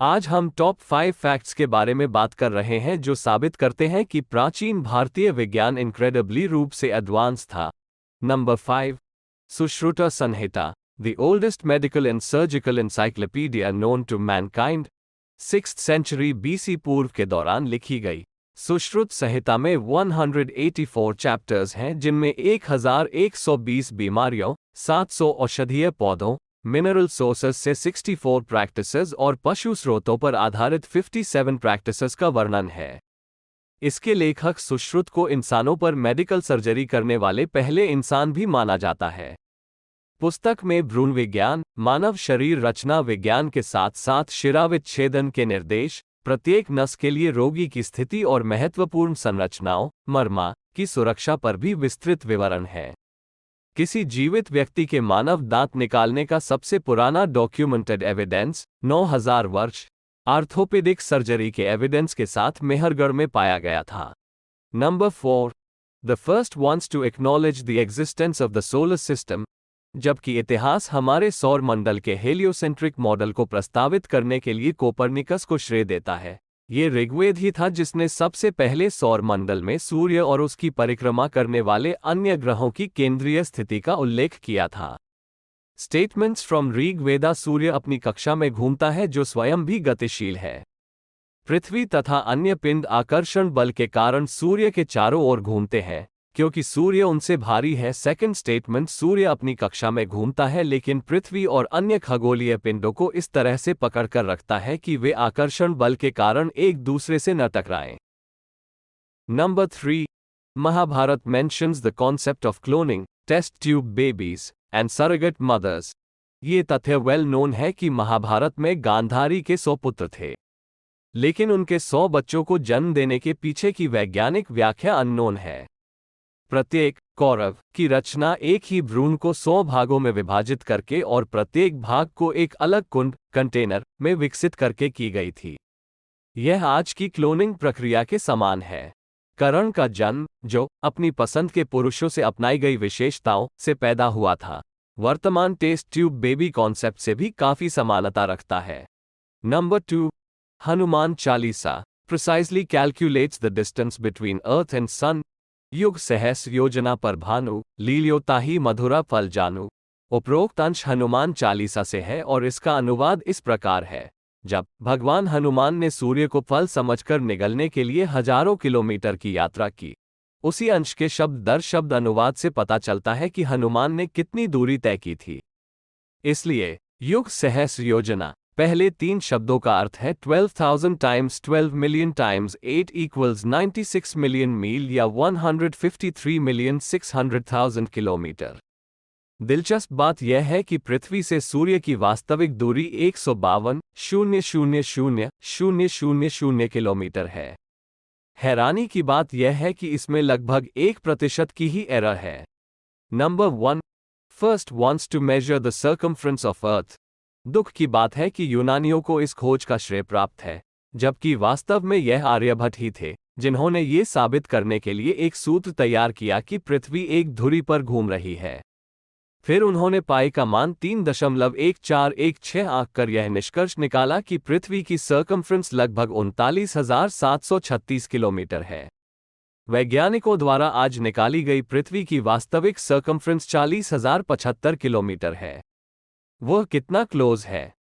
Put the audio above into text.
आज हम top 5 facts के बारे में बात कर रहे हैं जो साबित करते हैं कि प्राचीन भारतीय विज्ञान इनक्रेडिबली रूप से एडवांस था। Number 5, Sushruta Samhita, the oldest medical and surgical encyclopedia known to mankind, 6th century BC पूर्व के दौरान लिखी गई। सुश्रुत संहिता में 184 चैप्टर्स हैं जिनमें 1120 बीमारियों, 700 औषधीय पौधों, मिनरल सोर्सेस से 64 प्रैक्टिसेस और पशु स्रोतों पर आधारित 57 प्रैक्टिसेस का वर्णन है। इसके लेखक सुश्रुत को इंसानों पर मेडिकल सर्जरी करने वाले पहले इंसान भी माना जाता है। पुस्तक में भ्रूण विज्ञान, मानव शरीर रचना विज्ञान के साथ साथ शिराविच्छेदन के निर्देश, प्रत्येक नस के लिए रोगी की स्थिति और महत्वपूर्ण संरचनाओं, मर्मा, की सुरक्षा पर भी विस्तृत विवरण है। किसी जीवित व्यक्ति के मानव दांत निकालने का सबसे पुराना डॉक्यूमेंटेड एविडेंस 9000 वर्ष आर्थोपेडिक सर्जरी के एविडेंस के साथ मेहरगढ़ में पाया गया था। Number 4, the first ones to acknowledge the existence of the solar system, जबकि इतिहास हमारे सौर मंडल के हेलियोसेंट्रिक मॉडल को प्रस्तावित करने के लिए कोपरनिकस को श्रेय देता है। ये ऋग्वेद ही था जिसने सबसे पहले सौर मंडल में सूर्य और उसकी परिक्रमा करने वाले अन्य ग्रहों की केंद्रीय स्थिति का उल्लेख किया था। स्टेटमेंट्स फ्रॉम ऋग्वेदा, सूर्य अपनी कक्षा में घूमता है जो स्वयं भी गतिशील है। पृथ्वी तथा अन्य पिंड आकर्षण बल के कारण सूर्य के चारों ओर घूमते हैं क्योंकि सूर्य उनसे भारी है। सेकंड स्टेटमेंट, सूर्य अपनी कक्षा में घूमता है लेकिन पृथ्वी और अन्य खगोलीय पिंडों को इस तरह से पकड़ कर रखता है कि वे आकर्षण बल के कारण एक दूसरे से न टकराएं। Number 3, Mahabharat mentions the concept of cloning, test tube babies and surrogate mothers. ये तथ्य वेल नोन है कि महाभारत में गांधारी के 100 पुत्र थे, लेकिन उनके 100 बच्चों को जन्म देने के पीछे की वैज्ञानिक व्याख्या अननोन है। प्रत्येक कौरव की रचना एक ही भ्रूण को 100 भागों में विभाजित करके और प्रत्येक भाग को एक अलग कुंड कंटेनर में विकसित करके की गई थी। यह आज की क्लोनिंग प्रक्रिया के समान है। कर्ण का जन्म, जो अपनी पसंद के पुरुषों से अपनाई गई विशेषताओं से पैदा हुआ था, वर्तमान टेस्ट ट्यूब बेबी कॉन्सेप्ट से भी काफी समानता रखता है। Number 2, Hanuman Chalisa precisely calculates the distance between earth and sun. युग सहस्र योजना पर भानु, लील्यो ताहि मधुरा फल जानू। उपरोक्त अंश हनुमान चालीसा से है और इसका अनुवाद इस प्रकार है। जब भगवान हनुमान ने सूर्य को फल समझकर निगलने के लिए हजारों किलोमीटर की यात्रा की, उसी अंश के शब्द दर शब्द अनुवाद से पता चलता है कि हनुमान ने कितनी दूरी तय की थी। इसलिए युग सहस्र योजना पहले 3 शब्दों का अर्थ है 12,000 times 12 million times 8 equals 96 million mile या 153,600,000 किलोमीटर। दिलचस्प बात यह है कि पृथ्वी से सूर्य की वास्तविक दूरी 152,000,000 किलोमीटर है। हैरानी की बात यह है कि इसमें लगभग 1% की ही एरर है। Number 1, first ones to measure the circumference of earth. दुख की बात है कि यूनानियों को इस खोज का श्रेय प्राप्त है, जबकि वास्तव में यह आर्यभट्ट ही थे जिन्होंने ये साबित करने के लिए एक सूत्र तैयार किया कि पृथ्वी एक धुरी पर घूम रही है। फिर उन्होंने पाई का मान 3.1416 आंक कर यह निष्कर्ष निकाला कि पृथ्वी की सर्कमफ्रेंस लगभग 39,736 किलोमीटर है। वैज्ञानिकों द्वारा आज निकाली गई पृथ्वी की वास्तविक सर्कमफ्रेंस 40,075 किलोमीटर है। वह कितना क्लोज है।